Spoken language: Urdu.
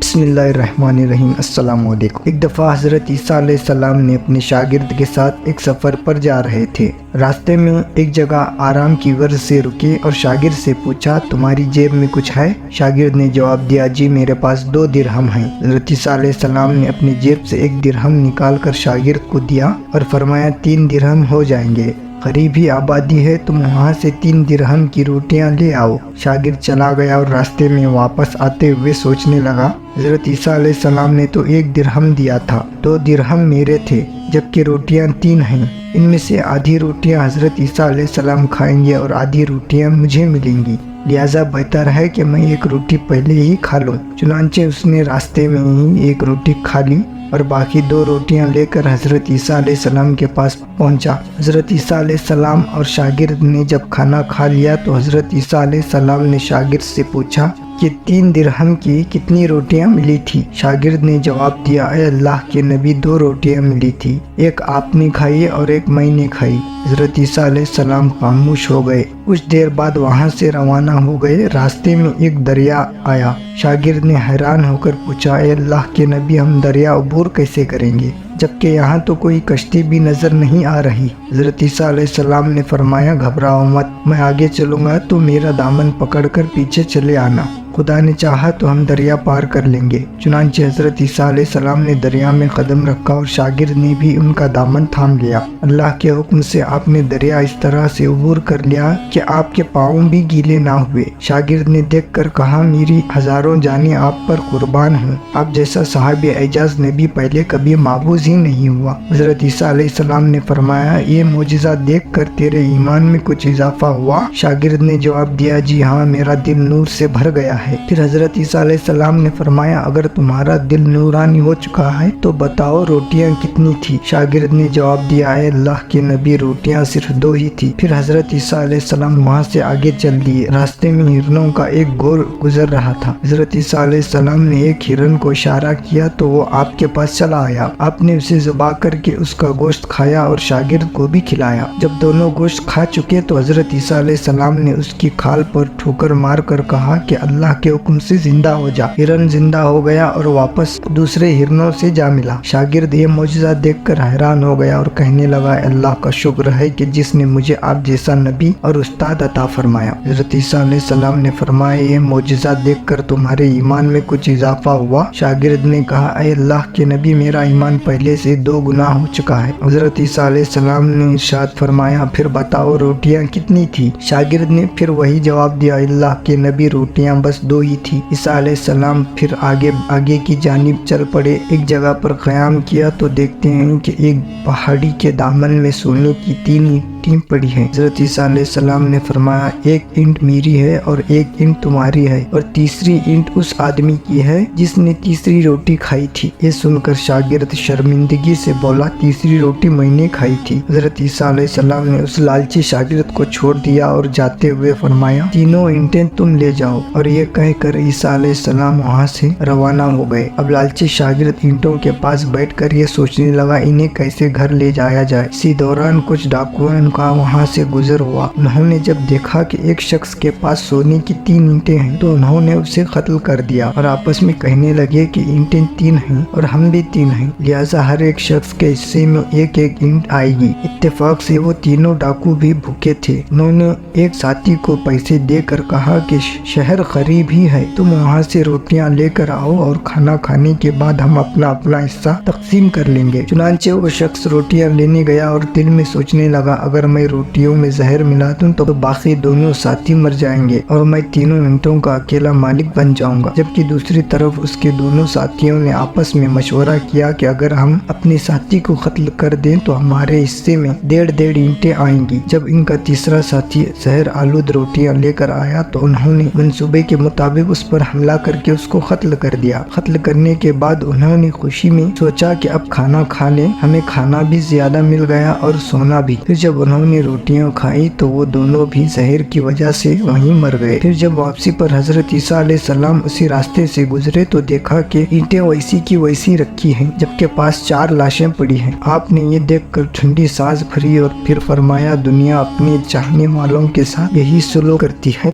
بسم اللہ الرحمن الرحیم۔ السلام علیکم۔ ایک دفعہ حضرت عیسیٰ علیہ السلام نے اپنے شاگرد کے ساتھ ایک سفر پر جا رہے تھے۔ راستے میں ایک جگہ آرام کی غرض سے رکے اور شاگرد سے پوچھا، تمہاری جیب میں کچھ ہے؟ شاگرد نے جواب دیا، جی میرے پاس 2 درہم ہیں۔ حضرت عیسیٰ علیہ السلام نے اپنی جیب سے 1 درہم نکال کر شاگرد کو دیا اور فرمایا، 3 درہم ہو جائیں گے، قریب ہی آبادی ہے، تم وہاں سے 3 درہم کی روٹیاں لے آؤ۔ شاگرد چلا گیا اور راستے میں واپس آتے ہوئے سوچنے لگا، حضرت عیسیٰ علیہ السلام نے تو 1 درہم دیا تھا، 2 درہم میرے تھے، جبکہ روٹیاں 3 ہیں۔ ان میں سے آدھی روٹیاں حضرت عیسیٰ علیہ السلام کھائیں گے اور آدھی روٹیاں مجھے ملیں گی، لہٰذا بہتر ہے کہ میں 1 روٹی پہلے ہی کھا لوں۔ چنانچہ اس نے راستے میں ہی 1 روٹی کھا لی اور باقی 2 روٹیاں لے کر حضرت عیسیٰ علیہ السلام کے پاس پہنچا۔ حضرت عیسیٰ علیہ السلام اور شاگرد نے جب کھانا کھا لیا تو حضرت عیسیٰ علیہ السلام نے شاگرد سے پوچھا کہ 3 درہم کی کتنی روٹیاں ملی تھی؟ شاگرد نے جواب دیا، اے اللہ کے نبی، 2 روٹیاں ملی تھی، 1 آپ نے کھائی اور 1 میں نے کھائی۔ حضرت عیسیٰ علیہ السلام خاموش ہو گئے۔ کچھ دیر بعد وہاں سے روانہ ہو گئے۔ راستے میں ایک دریا آیا۔ شاگرد نے حیران ہو کر پوچھا، اے اللہ کے نبی، ہم دریا عبور کیسے کریں گے، جبکہ یہاں تو کوئی کشتی بھی نظر نہیں آ رہی؟ حضرت عیسیٰ علیہ السلام نے فرمایا، گھبراؤ مت، میں آگے چلوں گا تو میرا دامن پکڑ کر پیچھے چلے آنا، خدا نے چاہا تو ہم دریا پار کر لیں گے۔ چنانچہ حضرت عیسیٰ علیہ السلام نے دریا میں قدم رکھا اور شاگرد نے بھی ان کا دامن تھام لیا۔ اللہ کے حکم سے آپ نے دریا اس طرح سے عبور کر لیا کہ آپ کے پاؤں بھی گیلے نہ ہوئے۔ شاگرد نے دیکھ کر کہا، میری ہزاروں جانیں آپ پر قربان ہوں، آپ جیسا صاحب اعجاز نبی پہلے کبھی معبوز ہی نہیں ہوا۔ حضرت عیسیٰ علیہ السلام نے فرمایا، یہ معجزہ دیکھ کر تیرے ایمان میں کچھ اضافہ ہوا؟ شاگرد نے جواب دیا، جی ہاں، میرا دل نور سے بھر گیا ہے۔ پھر حضرت عیسیٰ علیہ السلام نے فرمایا، اگر تمہارا دل نورانی ہو چکا ہے تو بتاؤ روٹیاں کتنی تھی؟ شاگرد نے جواب دیا، اے اللہ کے نبی، روٹیاں صرف 2 ہی تھی۔ پھر حضرت عیسیٰ علیہ السلام وہاں سے آگے چل دیے۔ راستے میں ہرنوں کا ایک گور گزر رہا تھا۔ حضرت عیسیٰ علیہ السلام نے ایک ہرن کو اشارہ کیا تو وہ آپ کے پاس چلا آیا۔ آپ نے اسے ذبح کر کے اس کا گوشت کھایا اور شاگرد کو بھی کھلایا۔ جب دونوں گوشت کھا چکے تو حضرت عیسیٰ علیہ السلام نے اس کی کھال پر ٹھوکر مار کر کہا کہ اللہ کے حکم سے زندہ ہو جا۔ ہرن زندہ ہو گیا اور واپس دوسرے ہرنوں سے جا ملا۔ شاگرد یہ معجزہ دیکھ کر حیران ہو گیا اور کہنے لگا، اللہ کا شکر ہے کہ جس نے مجھے آپ جیسا نبی اور استاد عطا فرمایا۔ حضرت عیسیٰ علیہ السلام نے فرمایا، یہ معجزہ دیکھ کر تمہارے ایمان میں کچھ اضافہ ہوا؟ شاگرد نے کہا، اے اللہ کے نبی، میرا ایمان پہلے سے 2 گنا ہو چکا ہے۔ حضرت عیسیٰ علیہ السلام نے ارشاد فرمایا، پھر بتاؤ روٹیاں کتنی تھی؟ شاگرد نے پھر وہی جواب دیا، اللہ کے نبی، روٹیاں بس 2 ہی تھی۔ عیسیٰ علیہ السلام پھر آگے کی جانب چل پڑے۔ ایک جگہ پر قیام کیا تو دیکھتے ہیں کہ ایک پہاڑی کے دامن میں سونے کی 3 اینٹیں پڑی ہیں۔ حضرت عیسیٰ علیہ السلام نے فرمایا، 1 اینٹ میری ہے اور 1 اینٹ تمہاری ہے اور تیسری اینٹ اس آدمی کی ہے جس نے تیسری روٹی کھائی تھی۔ یہ سن کر شاگرد شرمندگی سے بولا، تیسری روٹی میں نے کھائی تھی۔ حضرت عیسیٰ علیہ السلام نے اس لالچی شاگرد کو چھوڑ دیا اور جاتے ہوئے فرمایا، 3 اینٹیں تم لے جاؤ، اور یہ کہہ کر عیسیٰ علیہ السلام وہاں سے روانہ ہو گئے۔ اب لالچی شاگرد اینٹوں کے پاس بیٹھ کر یہ سوچنے لگا، انہیں کیسے گھر لے جایا جائے۔ اسی دوران کچھ ڈاکوؤں کا وہاں سے گزر ہوا۔ انہوں نے جب دیکھا کہ ایک شخص کے پاس سونے کی 3 اینٹیں ہیں تو انہوں نے اسے قتل کر دیا اور آپس میں کہنے لگے کہ اینٹیں 3 ہیں اور ہم بھی 3 ہیں، لہٰذا ہر ایک شخص کے حصے میں 1 اینٹ آئے گی۔ اتفاق سے وہ تینوں ڈاکو بھی بھوکے تھے۔ انہوں نے ایک ساتھی کو پیسے دے کر کہا کہ شہر قریب ہی ہے، تم وہاں سے روٹیاں لے کر آؤ اور کھانا کھانے کے بعد ہم اپنا حصہ تقسیم کر لیں گے۔ چنانچہ وہ شخص روٹیاں لینے گیا اور دل میں سوچنے لگا، اگر میں روٹیوں میں زہر ملا دوں تو باقی دونوں ساتھی مر جائیں گے اور میں 3 اینٹوں کا اکیلا مالک بن جاؤں گا۔ جبکہ دوسری طرف اس کے دونوں ساتھیوں نے آپس میں مشورہ کیا کہ اگر ہم اپنے ساتھی کو قتل کر دیں تو ہمارے حصے میں 1.5 اینٹیں آئیں گی۔ جب ان کا تیسرا ساتھی زہر آلود روٹیاں لے کر آیا تو انہوں نے منصوبے کے مطابق اس پر حملہ کر کے اس کو قتل کر دیا۔ قتل کرنے کے بعد انہوں نے خوشی میں سوچا کہ اب کھانا کھا لیں، ہمیں کھانا بھی زیادہ مل گیا اور سونا بھی۔ پھر جب انہوں نے روٹیاں کھائی تو وہ دونوں بھی زہر کی وجہ سے وہیں مر گئے۔ پھر جب واپسی پر حضرت عیسیٰ علیہ السلام اسی راستے سے گزرے تو دیکھا کہ اینٹیں ویسی کی ویسی رکھی ہیں، جبکہ پاس 4 لاشیں پڑی ہیں۔ آپ نے یہ دیکھ کر ٹھنڈی سانس بھری اور پھر فرمایا، دنیا اپنے چاہنے والوں کے ساتھ یہی سلوک کرتی ہے۔